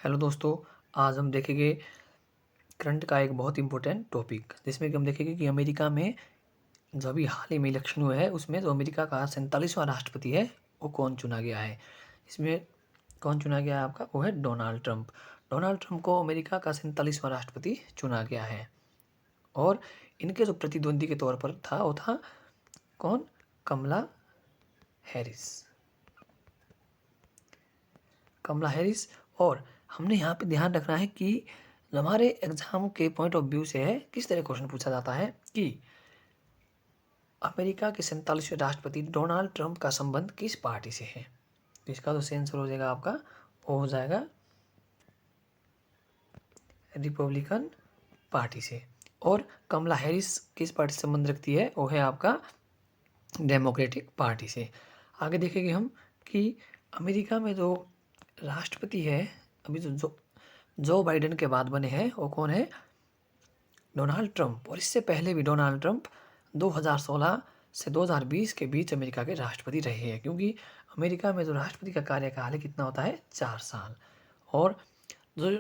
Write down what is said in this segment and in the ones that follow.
Hello दोस्तों, आज हम देखेंगे करंट का एक बहुत इम्पोर्टेंट टॉपिक, जिसमें कि हम देखेंगे कि अमेरिका में जो अभी हाल ही में इलेक्शन हुए हैं उसमें जो अमेरिका का 47वां राष्ट्रपति है वो कौन चुना गया है। इसमें कौन चुना गया है आपका, वो है डोनाल्ड ट्रंप। डोनाल्ड ट्रंप को अमेरिका का 47वां राष्ट्रपति चुना गया है। और इनके जो प्रतिद्वंदी के तौर पर था वो था कौन, कमला हैरिस। कमला हैरिस। और हमने यहाँ पे ध्यान रखना है कि हमारे एग्जाम के पॉइंट ऑफ व्यू से है किस तरह क्वेश्चन पूछा जाता है कि अमेरिका के 47वें राष्ट्रपति डोनाल्ड ट्रंप का संबंध किस पार्टी से है। तो इसका तो सही आंसर हो जाएगा आपका, वो हो जाएगा रिपब्लिकन पार्टी से। और कमला हैरिस किस पार्टी से संबंध रखती है, वो है आपका डेमोक्रेटिक पार्टी से। आगे देखेंगे हम कि अमेरिका में जो राष्ट्रपति है अभी जो बाइडेन के बाद बने हैं वो कौन है, डोनाल्ड ट्रंप। और इससे पहले भी डोनाल्ड ट्रंप 2016 से 2020 के बीच अमेरिका के राष्ट्रपति रहे हैं, क्योंकि अमेरिका में जो राष्ट्रपति का कार्यकाल है कितना होता है, 4 साल। और जो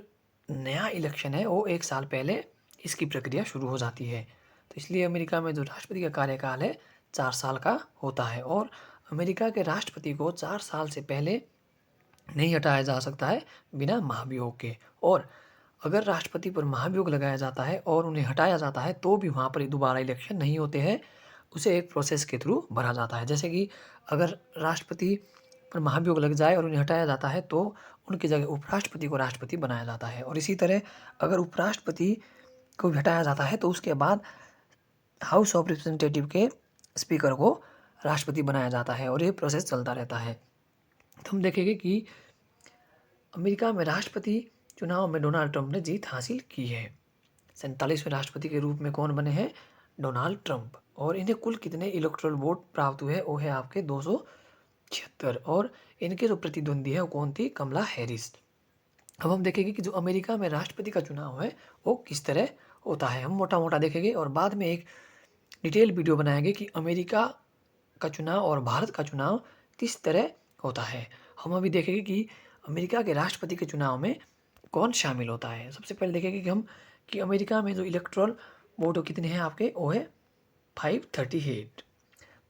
नया इलेक्शन है वो 1 साल पहले इसकी प्रक्रिया शुरू हो जाती है। तो इसलिए अमेरिका में जो राष्ट्रपति का कार्यकाल है 4 साल का होता है। और अमेरिका के राष्ट्रपति को 4 साल से पहले नहीं हटाया जा सकता है बिना महाभियोग के। और अगर राष्ट्रपति पर महाभियोग लगाया जाता है और उन्हें हटाया जाता है तो भी वहाँ पर दोबारा इलेक्शन नहीं होते हैं, उसे एक प्रोसेस के थ्रू भरा जाता है। जैसे कि अगर राष्ट्रपति पर महाभियोग लग जाए और उन्हें हटाया जाता है तो उनकी जगह उपराष्ट्रपति को राष्ट्रपति बनाया जाता है। और इसी तरह अगर उपराष्ट्रपति को भी हटाया जाता है तो उसके बाद हाउस ऑफ रिप्रेजेंटेटिव के स्पीकर को राष्ट्रपति बनाया जाता है और ये प्रोसेस चलता रहता है। तो हम देखेंगे कि अमेरिका में राष्ट्रपति चुनाव में डोनाल्ड ट्रंप ने जीत हासिल की है। 47वें राष्ट्रपति के रूप में कौन बने हैं, डोनाल्ड ट्रंप। और इन्हें कुल कितने इलेक्टोरल वोट प्राप्त हुए हैं, वो है आपके 276। और इनके जो प्रतिद्वंदी है वो कौन थी, कमला हैरिस। अब हम देखेंगे कि जो अमेरिका में राष्ट्रपति का चुनाव है वो किस तरह होता है। हम मोटा मोटा देखेंगे और बाद में एक डिटेल वीडियो बनाएंगे कि अमेरिका का चुनाव और भारत का चुनाव किस तरह होता है। हम अभी देखेंगे कि अमेरिका के राष्ट्रपति के चुनाव में कौन शामिल होता है। सबसे पहले देखेंगे कि हम कि अमेरिका में जो इलेक्टोरल वोट कितने हैं आपके, वो है 538।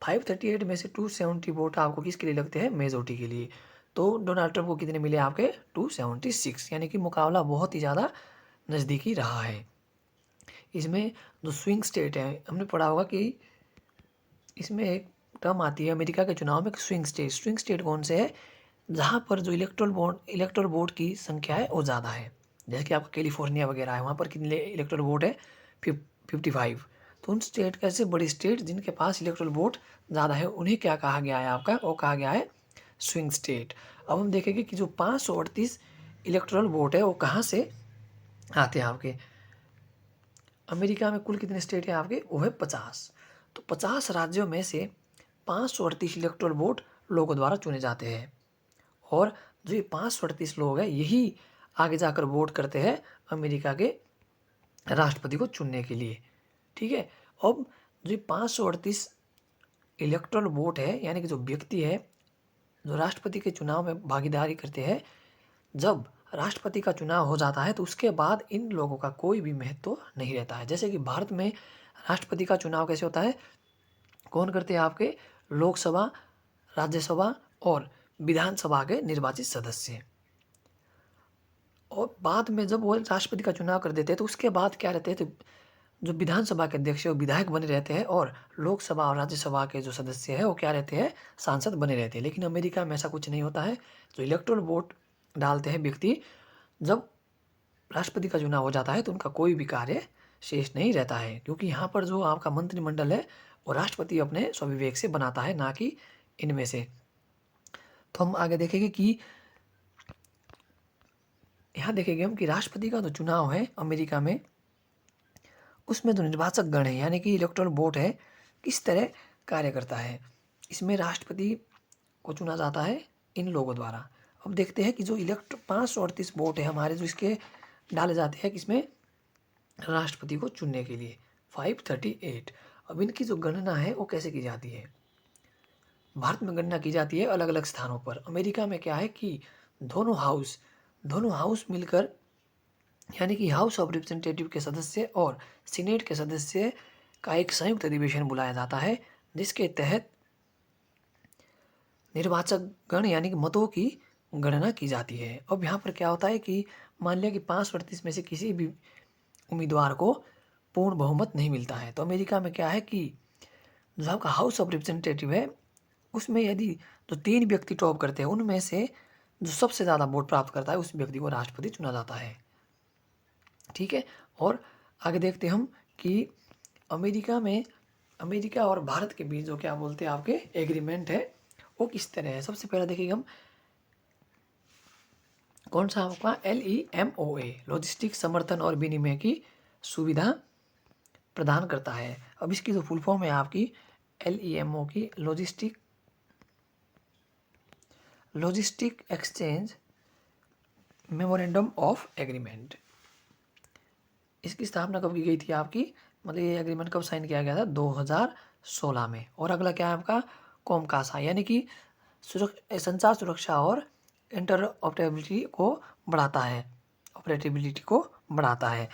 538 में से 270 वोट आपको किसके लिए लगते हैं, मेजोरिटी के लिए। तो डोनाल्ड ट्रंप को कितने मिले आपके, 276, यानी कि मुकाबला बहुत ही ज़्यादा नज़दीकी रहा है। इसमें जो स्विंग स्टेट है, हमने पढ़ा होगा कि इसमें एक टर्म आती है अमेरिका के चुनाव में, स्विंग स्टेट। स्विंग स्टेट कौन से है, जहाँ पर जो इलेक्टोरल वोट की संख्या है वो ज़्यादा है। जैसे कि आपका कैलिफोर्निया वगैरह है, वहाँ पर कितने इलेक्टोरल वोट है, 55। तो उन स्टेट का, ऐसे बड़ी स्टेट जिनके पास इलेक्टोरल वोट ज़्यादा है, उन्हें क्या कहा गया है आपका, वो कहा गया है स्विंग स्टेट। अब हम देखेंगे कि जो 538 इलेक्टोरल वोट है वो कहाँ से आते हैं आपके। अमेरिका में कुल कितने स्टेट हैं आपके, वो है 50। तो 50 राज्यों में से 538 इलेक्टोरल वोट लोगों द्वारा चुने जाते हैं। और जो ये 538 लोग हैं यही आगे जाकर वोट करते हैं अमेरिका के राष्ट्रपति को चुनने के लिए। ठीक है। अब जो 538 इलेक्टोरल वोट है, यानी कि जो व्यक्ति है जो राष्ट्रपति के चुनाव में भागीदारी करते हैं, जब राष्ट्रपति का चुनाव हो जाता है तो उसके बाद इन लोगों का कोई भी महत्व नहीं रहता है। जैसे कि भारत में राष्ट्रपति का चुनाव कैसे होता है, कौन करते हैं आपके, लोकसभा, राज्यसभा और विधानसभा के निर्वाचित सदस्य। और बाद में जब वो राष्ट्रपति का चुनाव कर देते हैं तो उसके बाद क्या रहते हैं, तो जो विधानसभा के अध्यक्ष है वो विधायक बने रहते हैं और लोकसभा और राज्यसभा के जो सदस्य हैं वो क्या रहते हैं, सांसद बने रहते हैं। लेकिन अमेरिका में ऐसा कुछ नहीं होता है। जो इलेक्टोरल वोट डालते हैं व्यक्ति, जब राष्ट्रपति का चुनाव हो जाता है तो उनका कोई भी कार्य शेष नहीं रहता है, क्योंकि यहाँ पर जो आपका मंत्रिमंडल है वो राष्ट्रपति अपने स्वविवेक से बनाता है, ना कि इनमें से। तो हम आगे देखेंगे कि यहाँ देखेंगे हम कि राष्ट्रपति का जो चुनाव है अमेरिका में, उसमें जो निर्वाचक गण है यानी कि इलेक्टोरल वोट है किस तरह कार्य करता है। इसमें राष्ट्रपति को चुना जाता है इन लोगों द्वारा। अब देखते हैं कि जो 538 वोट है हमारे, जो इसके डाले जाते हैं किसमें, राष्ट्रपति को चुनने के लिए 538। अब इनकी जो गणना है वो कैसे की जाती है, भारत में गणना की जाती है अलग अलग स्थानों पर। अमेरिका में क्या है कि दोनों हाउस दोनों हाउस मिलकर यानी कि हाउस ऑफ रिप्रेजेंटेटिव के सदस्य और सीनेट के सदस्य का एक संयुक्त अधिवेशन बुलाया जाता है, जिसके तहत निर्वाचक गण यानी कि मतों की गणना की जाती है। अब यहाँ पर क्या होता है कि मान लिया कि 5% में से किसी भी उम्मीदवार को पूर्ण बहुमत नहीं मिलता है, तो अमेरिका में क्या है कि जो आपका हाउस ऑफ रिप्रेजेंटेटिव है उसमें यदि जो 3 व्यक्ति टॉप करते हैं उनमें से जो सबसे ज़्यादा वोट प्राप्त करता है उस व्यक्ति को राष्ट्रपति चुना जाता है। ठीक है। और आगे देखते हम कि अमेरिका और भारत के बीच जो क्या बोलते हैं आपके एग्रीमेंट है वो किस तरह है। सबसे पहले देखिए हम कौन सा आपका LEMOA लॉजिस्टिक समर्थन और विनिमय की सुविधा प्रदान करता है। अब इसकी जो फुल फॉर्म है आपकी LEMO की logistic exchange memorandum of agreement. इसकी स्थापना कब की गई थी आपकी, मतलब ये एग्रीमेंट कब साइन किया गया था 2016 में। और अगला क्या है आपका कॉमकासा यानी कि संचार सुरक्षा और इंटरऑपरेबिलिटी को बढ़ाता है, ऑपरेटिबिलिटी को बढ़ाता है।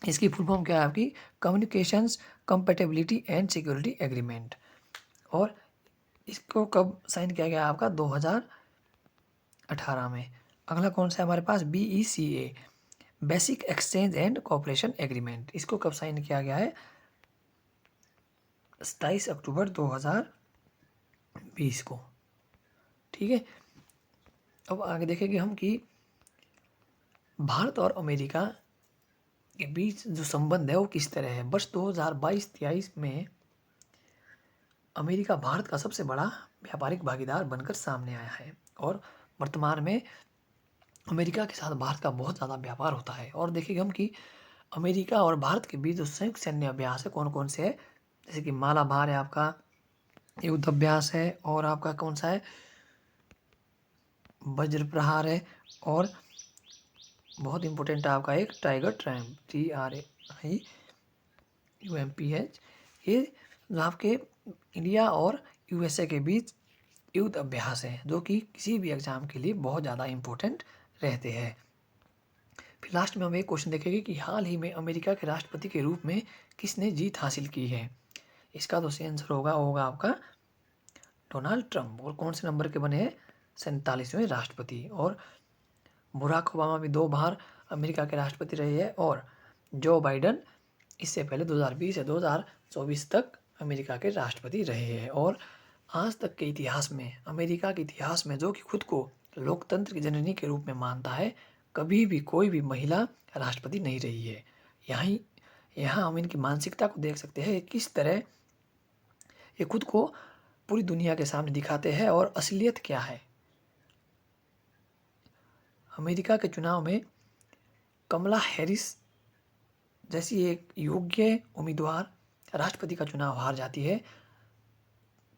इसकी फुल फॉर्म क्या है आपकी communications compatibility and security agreement. और इसको कब साइन किया गया आपका 2018 में। अगला कौन सा है हमारे पास BECA basic exchange and cooperation agreement. इसको कब साइन किया गया है 27 अक्टूबर 2020 को। ठीक है। अब आगे देखेंगे हम कि भारत और अमेरिका के बीच जो संबंध है वो किस तरह है। वर्ष 2022-23 में अमेरिका भारत का सबसे बड़ा व्यापारिक भागीदार बनकर सामने आया है और वर्तमान में अमेरिका के साथ भारत का बहुत ज़्यादा व्यापार होता है। और देखेंगे हम कि अमेरिका और भारत के बीच जो संयुक्त सैन्य अभ्यास है कौन कौन से है, जैसे कि मालाबार है आपका युद्ध अभ्यास है, और आपका कौन सा है वज्र प्रहार है, और बहुत इंपॉर्टेंट है आपका एक टाइगर ट्रैम्प TRAIUMPH। ये जो आपके इंडिया और USA के बीच युद्ध अभ्यास है जो कि किसी भी एग्जाम के लिए बहुत ज़्यादा इम्पोर्टेंट रहते हैं। फिर लास्ट में हम एक क्वेश्चन देखेंगे कि हाल ही में अमेरिका के राष्ट्रपति के रूप में किसने जीत हासिल की है। इसका तो सही आंसर होगा आपका डोनाल्ड ट्रंप। और कौन से नंबर के बने हैं 47वें राष्ट्रपति। और बराक ओबामा भी 2 बार अमेरिका के राष्ट्रपति रहे हैं, और जो बाइडन इससे पहले 2020 से 2024 तक अमेरिका के राष्ट्रपति रहे हैं। और आज तक के इतिहास में अमेरिका के इतिहास में जो कि खुद को लोकतंत्र की जननी के रूप में मानता है, कभी भी कोई भी महिला राष्ट्रपति नहीं रही है। यहाँ हम इनकी मानसिकता को देख सकते हैं किस तरह ये खुद को पूरी दुनिया के सामने दिखाते हैं और असलियत क्या है। अमेरिका के चुनाव में कमला हैरिस जैसी एक योग्य उम्मीदवार राष्ट्रपति का चुनाव हार जाती है।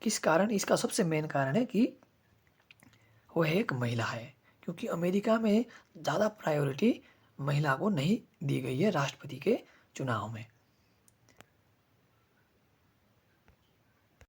किस कारण, इसका सबसे मेन कारण है कि वह एक महिला है, क्योंकि अमेरिका में ज़्यादा प्रायोरिटी महिला को नहीं दी गई है राष्ट्रपति के चुनाव में।